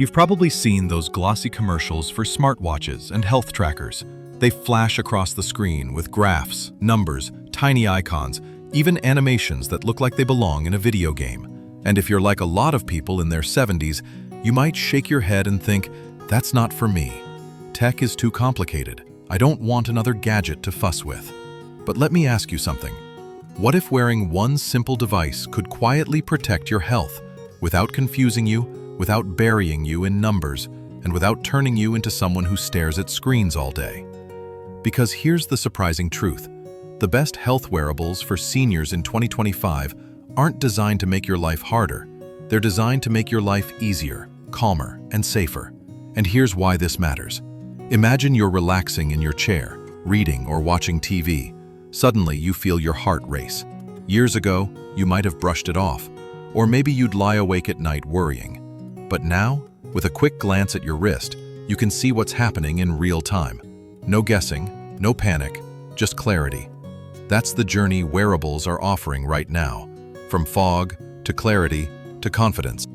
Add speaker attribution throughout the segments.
Speaker 1: You've probably seen those glossy commercials for smartwatches and health trackers. They flash across the screen with graphs, numbers, tiny icons, even animations that look like they belong in a video game. And if you're like a lot of people in their 70s, you might shake your head and think, that's not for me. Tech is too complicated. I don't want another gadget to fuss with. But let me ask you something. What if wearing one simple device could quietly protect your health without confusing you, without burying you in numbers, and without turning you into someone who stares at screens all day? Because here's the surprising truth. The best health wearables for seniors in 2025 aren't designed to make your life harder. They're designed to make your life easier, calmer, and safer. And here's why this matters. Imagine you're relaxing in your chair, reading or watching TV. Suddenly, you feel your heart race. Years ago, you might have brushed it off, or maybe you'd lie awake at night worrying. But now, with a quick glance at your wrist, you can see what's happening in real time. No guessing, no panic, just clarity. That's the journey wearables are offering right now, from fog to clarity to confidence.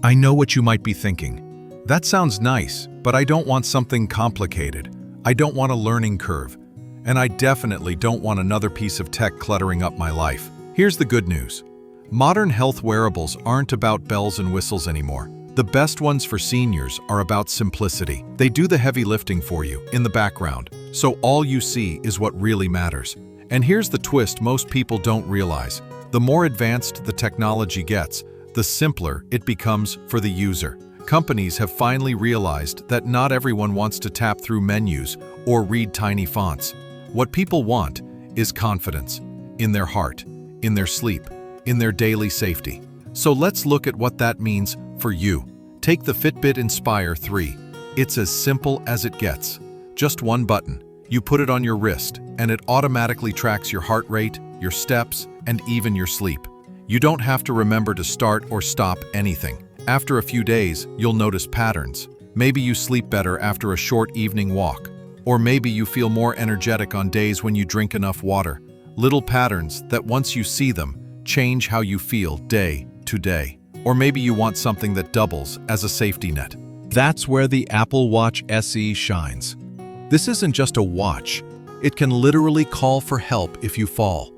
Speaker 1: I know what you might be thinking. That sounds nice, but I don't want something complicated. I don't want a learning curve. And I definitely don't want another piece of tech cluttering up my life. Here's the good news. Modern health wearables aren't about bells and whistles anymore. The best ones for seniors are about simplicity. They do the heavy lifting for you in the background, so all you see is what really matters. And here's the twist most people don't realize. The more advanced the technology gets, the simpler it becomes for the user. Companies have finally realized that not everyone wants to tap through menus or read tiny fonts. What people want is confidence in their heart, in their sleep, in their daily safety. So let's look at what that means for you. Take the Fitbit Inspire 3. It's as simple as it gets. Just one button. You put it on your wrist, and it automatically tracks your heart rate, your steps, and even your sleep. You don't have to remember to start or stop anything. After a few days, you'll notice patterns. Maybe you sleep better after a short evening walk. Or maybe you feel more energetic on days when you drink enough water. Little patterns that once you see them, change how you feel day to day. Or maybe you want something that doubles as a safety net. That's where the Apple Watch SE shines. This isn't just a watch. It can literally call for help if you fall.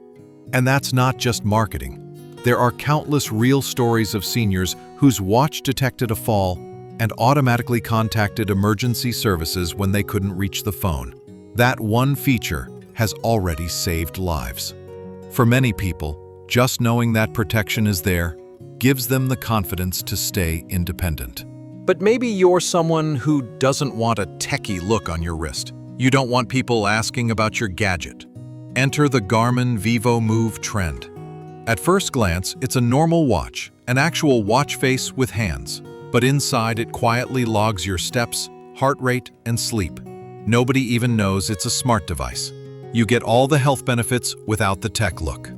Speaker 1: And that's not just marketing. There are countless real stories of seniors whose watch detected a fall and automatically contacted emergency services when they couldn't reach the phone. That one feature has already saved lives. For many people, just knowing that protection is there gives them the confidence to stay independent. But maybe you're someone who doesn't want a techie look on your wrist. You don't want people asking about your gadget. Enter the Garmin Vívomove trend. At first glance, it's a normal watch, an actual watch face with hands. But inside it quietly logs your steps, heart rate, and sleep. Nobody even knows it's a smart device. You get all the health benefits without the tech look.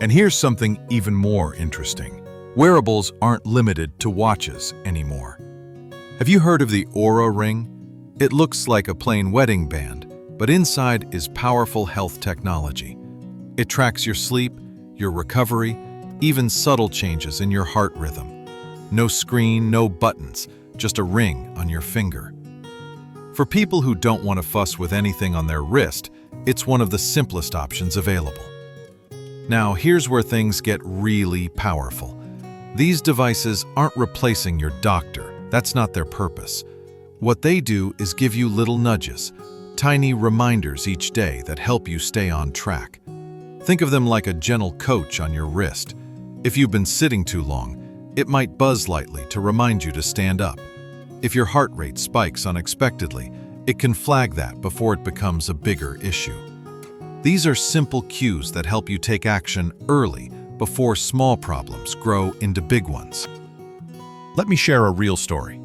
Speaker 1: And here's something even more interesting. Wearables aren't limited to watches anymore. Have you heard of the Oura Ring? It looks like a plain wedding band, but inside is powerful health technology. It tracks your sleep, your recovery, even subtle changes in your heart rhythm. No screen, no buttons, just a ring on your finger. For people who don't want to fuss with anything on their wrist, it's one of the simplest options available. Now, here's where things get really powerful. These devices aren't replacing your doctor. That's not their purpose. What they do is give you little nudges, tiny reminders each day that help you stay on track. Think of them like a gentle coach on your wrist. If you've been sitting too long, it might buzz lightly to remind you to stand up. If your heart rate spikes unexpectedly, it can flag that before it becomes a bigger issue. These are simple cues that help you take action early before small problems grow into big ones. Let me share a real story.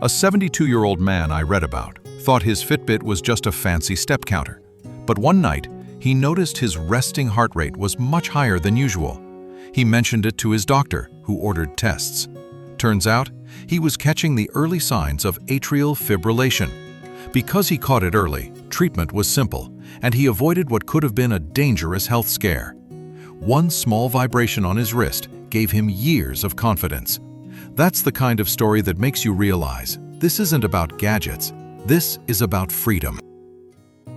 Speaker 1: A 72-year-old man I read about thought his Fitbit was just a fancy step counter. But one night, he noticed his resting heart rate was much higher than usual. He mentioned it to his doctor, who ordered tests. Turns out, he was catching the early signs of atrial fibrillation. Because he caught it early, treatment was simple, and he avoided what could have been a dangerous health scare. One small vibration on his wrist gave him years of confidence. That's the kind of story that makes you realize this isn't about gadgets, this is about freedom.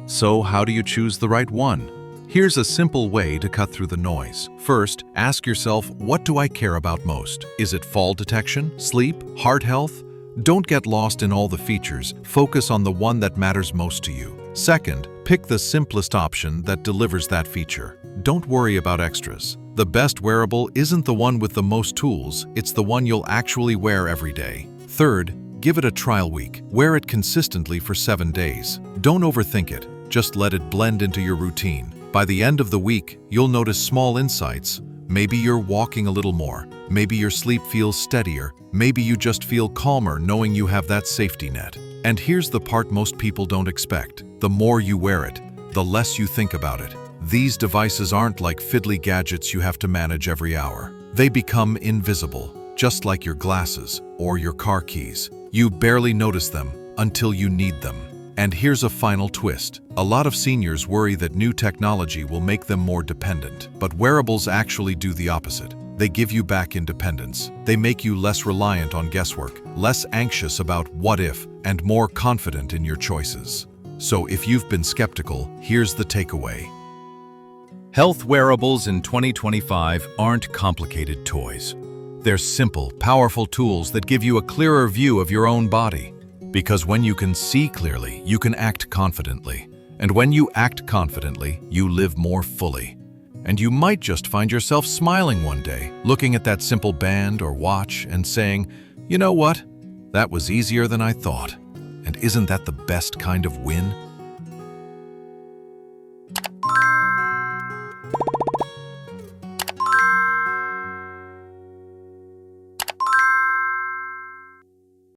Speaker 1: So how do you choose the right one? Here's a simple way to cut through the noise. First, ask yourself, what do I care about most? Is it fall detection, sleep, heart health? Don't get lost in all the features. Focus on the one that matters most to you. Second, pick the simplest option that delivers that feature. Don't worry about extras. The best wearable isn't the one with the most tools, it's the one you'll actually wear every day. Third, give it a trial week. Wear it consistently for 7 days. Don't overthink it, just let it blend into your routine. By the end of the week, you'll notice small insights. Maybe you're walking a little more. Maybe your sleep feels steadier. Maybe you just feel calmer knowing you have that safety net. And here's the part most people don't expect. The more you wear it, the less you think about it. These devices aren't like fiddly gadgets you have to manage every hour. They become invisible, just like your glasses or your car keys. You barely notice them until you need them. And here's a final twist. A lot of seniors worry that new technology will make them more dependent, but wearables actually do the opposite. They give you back independence. They make you less reliant on guesswork, less anxious about what if, and more confident in your choices. So if you've been skeptical, here's the takeaway. Health wearables in 2025 aren't complicated toys. They're simple, powerful tools that give you a clearer view of your own body. Because when you can see clearly, you can act confidently. And when you act confidently, you live more fully. And you might just find yourself smiling one day, looking at that simple band or watch and saying, you know what? That was easier than I thought. And isn't that the best kind of win?